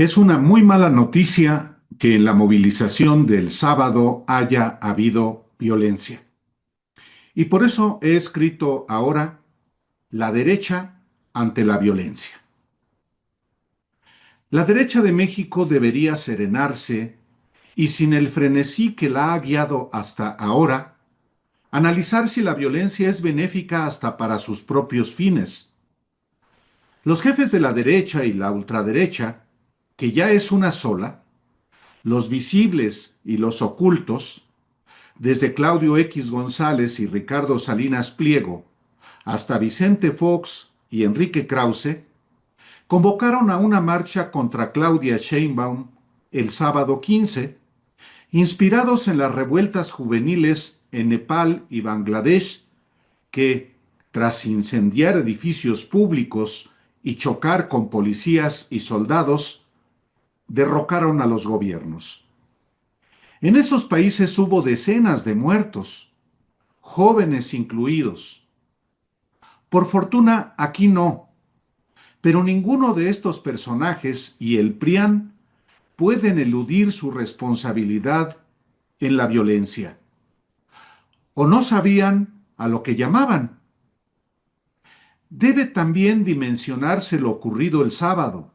Es una muy mala noticia que en la movilización del sábado haya habido violencia. Y por eso he escrito ahora La derecha ante la violencia. La derecha de México debería serenarse y, sin el frenesí que la ha guiado hasta ahora, analizar si la violencia es benéfica hasta para sus propios fines. Los jefes de la derecha y la ultraderecha, que ya es una sola, los visibles y los ocultos, desde Claudio X González y Ricardo Salinas Pliego hasta Vicente Fox y Enrique Krause, convocaron a una marcha contra Claudia Sheinbaum el sábado 15, inspirados en las revueltas juveniles en Nepal y Bangladesh que, tras incendiar edificios públicos y chocar con policías y soldados, derrocaron a los gobiernos. En esos países hubo decenas de muertos, jóvenes incluidos. Por fortuna, aquí no, pero ninguno de estos personajes y el PRIAN pueden eludir su responsabilidad en la violencia. O no sabían a lo que llamaban. Debe también dimensionarse lo ocurrido el sábado.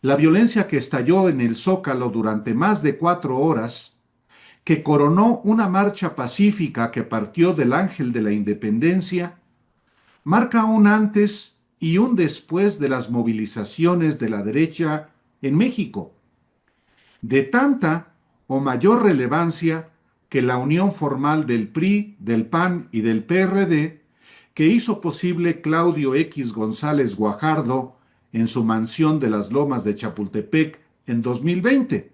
La violencia que estalló en el Zócalo durante más de 4 horas, que coronó una marcha pacífica que partió del Ángel de la Independencia, marca un antes y un después de las movilizaciones de la derecha en México, de tanta o mayor relevancia que la unión formal del PRI, del PAN y del PRD, que hizo posible Claudio X González Guajardo en su mansión de las Lomas de Chapultepec en 2020.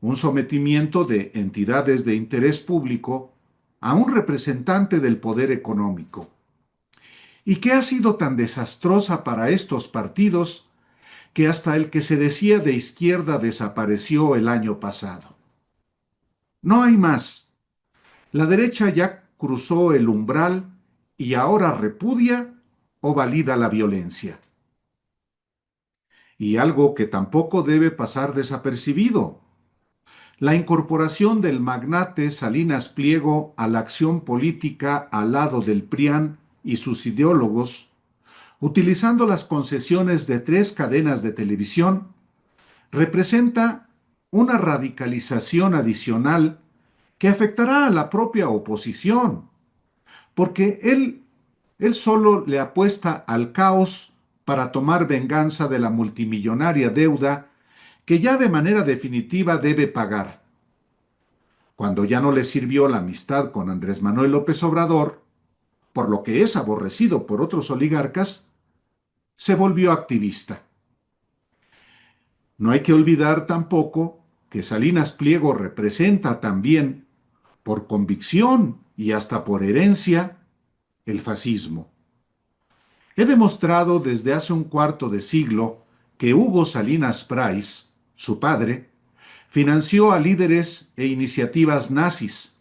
Un sometimiento de entidades de interés público a un representante del poder económico, y que ha sido tan desastrosa para estos partidos que hasta el que se decía de izquierda desapareció el año pasado. No hay más. La derecha ya cruzó el umbral y ahora repudia o valida la violencia. Y algo que tampoco debe pasar desapercibido: la incorporación del magnate Salinas Pliego a la acción política al lado del PRIAN y sus ideólogos, utilizando las concesiones de 3 cadenas de televisión, representa una radicalización adicional que afectará a la propia oposición, porque él solo le apuesta al caos para tomar venganza de la multimillonaria deuda que ya de manera definitiva debe pagar. Cuando ya no le sirvió la amistad con Andrés Manuel López Obrador, por lo que es aborrecido por otros oligarcas, se volvió activista. No hay que olvidar tampoco que Salinas Pliego representa también, por convicción y hasta por herencia, el fascismo. He demostrado desde hace un cuarto de siglo que Hugo Salinas Price, su padre, financió a líderes e iniciativas nazis,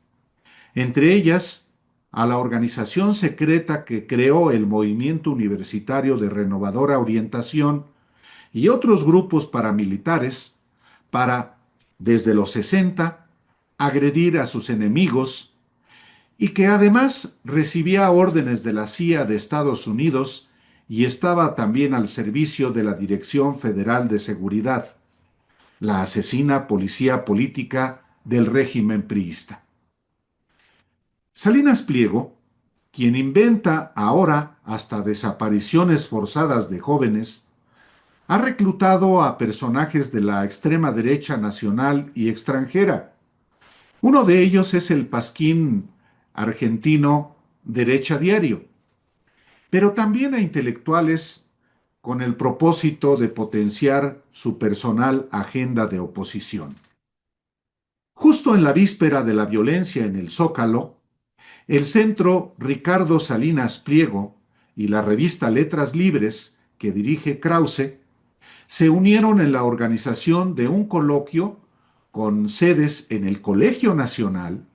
entre ellas a la organización secreta que creó el Movimiento Universitario de Renovadora Orientación y otros grupos paramilitares para, desde los 60, agredir a sus enemigos, y que además recibía órdenes de la CIA de Estados Unidos y estaba también al servicio de la Dirección Federal de Seguridad, la asesina policía política del régimen priista. Salinas Pliego, quien inventa ahora hasta desapariciones forzadas de jóvenes, ha reclutado a personajes de la extrema derecha nacional y extranjera. Uno de ellos es el pasquín argentino Derecha Diario, pero también a intelectuales con el propósito de potenciar su personal agenda de oposición. Justo en la víspera de la violencia en el Zócalo, el Centro Ricardo Salinas Pliego y la revista Letras Libres, que dirige Krause, se unieron en la organización de un coloquio con sedes en el Colegio Nacional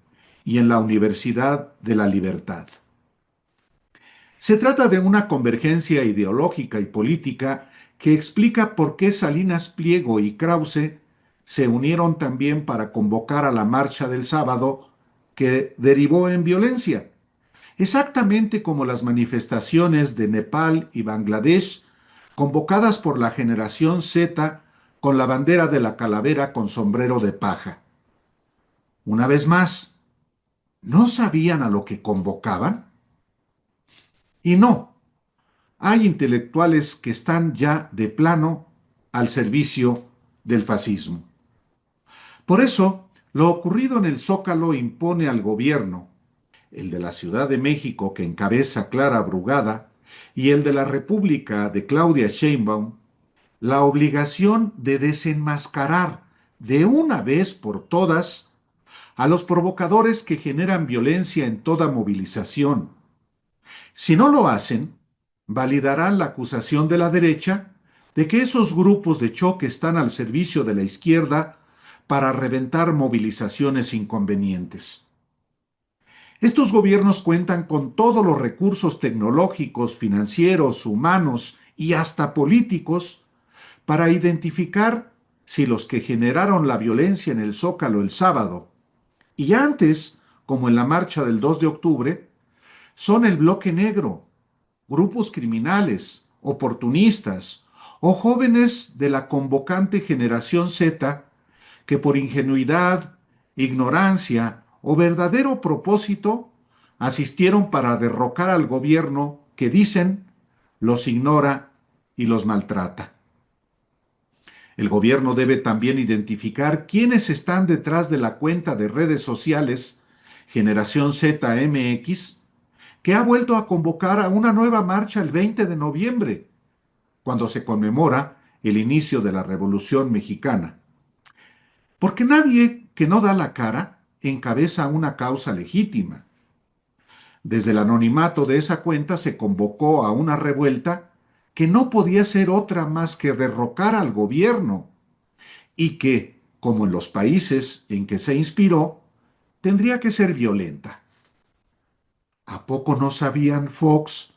y en la Universidad de la Libertad. Se trata de una convergencia ideológica y política que explica por qué Salinas Pliego y Krause se unieron también para convocar a la marcha del sábado que derivó en violencia, exactamente como las manifestaciones de Nepal y Bangladesh convocadas por la generación Z con la bandera de la calavera con sombrero de paja. Una vez más, ¿no sabían a lo que convocaban? Y no, hay intelectuales que están ya de plano al servicio del fascismo. Por eso, lo ocurrido en el Zócalo impone al gobierno, el de la Ciudad de México que encabeza Clara Brugada y el de la República de Claudia Sheinbaum, la obligación de desenmascarar de una vez por todas a los provocadores que generan violencia en toda movilización. Si no lo hacen, validarán la acusación de la derecha de que esos grupos de choque están al servicio de la izquierda para reventar movilizaciones inconvenientes. Estos gobiernos cuentan con todos los recursos tecnológicos, financieros, humanos y hasta políticos para identificar si los que generaron la violencia en el Zócalo el sábado y antes, como en la marcha del 2 de octubre, son el bloque negro, grupos criminales, oportunistas o jóvenes de la convocante generación Z que por ingenuidad, ignorancia o verdadero propósito asistieron para derrocar al gobierno que dicen los ignora y los maltrata. El gobierno debe también identificar quiénes están detrás de la cuenta de redes sociales Generación ZMX, que ha vuelto a convocar a una nueva marcha el 20 de noviembre, cuando se conmemora el inicio de la Revolución Mexicana. Porque nadie que no da la cara encabeza una causa legítima. Desde el anonimato de esa cuenta se convocó a una revuelta que no podía ser otra más que derrocar al gobierno y que, como en los países en que se inspiró, tendría que ser violenta. ¿A poco no sabían Fox,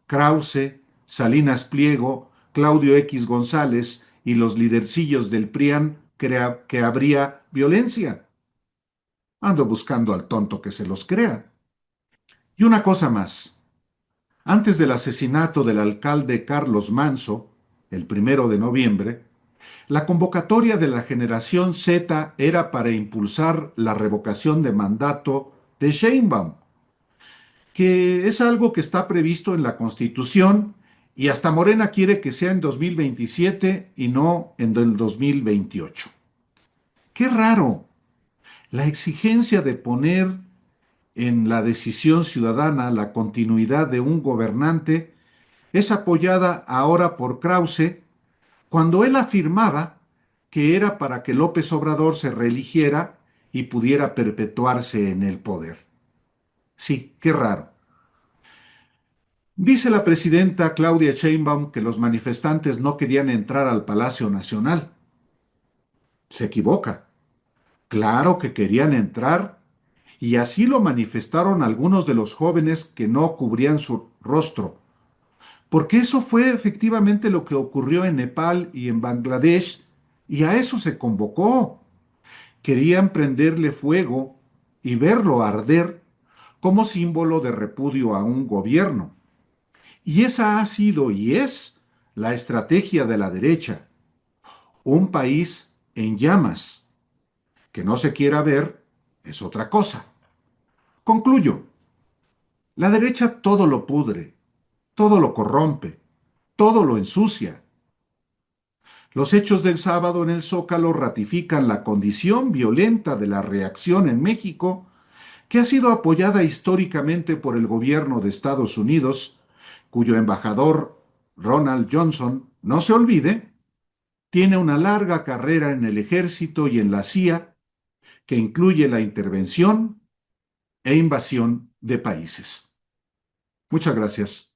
Krause, Salinas Pliego, Claudio X González y los lidercillos del PRIAN que habría violencia? Ando buscando al tonto que se los crea. Y una cosa más. Antes del asesinato del alcalde Carlos Manso, el 1 de noviembre, la convocatoria de la generación Z era para impulsar la revocación de mandato de Sheinbaum, que es algo que está previsto en la Constitución y hasta Morena quiere que sea en 2027 y no en el 2028. Qué raro, la exigencia de poner en la decisión ciudadana la continuidad de un gobernante es apoyada ahora por Krause cuando él afirmaba que era para que López Obrador se reeligiera y pudiera perpetuarse en el poder. Sí, qué raro. Dice la presidenta Claudia Sheinbaum que los manifestantes no querían entrar al Palacio Nacional. Se equivoca. Claro que querían entrar y así lo manifestaron algunos de los jóvenes que no cubrían su rostro, porque eso fue efectivamente lo que ocurrió en Nepal y en Bangladesh y a eso se convocó. Querían prenderle fuego y verlo arder como símbolo de repudio a un gobierno. Y esa ha sido y es la estrategia de la derecha. Un país en llamas. Que no se quiera ver es otra cosa. Concluyo. La derecha todo lo pudre, todo lo corrompe, todo lo ensucia. Los hechos del sábado en el Zócalo ratifican la condición violenta de la reacción en México, que ha sido apoyada históricamente por el gobierno de Estados Unidos, cuyo embajador Ronald Johnson, no se olvide, tiene una larga carrera en el ejército y en la CIA, que incluye la intervención e invasión de países. Muchas gracias.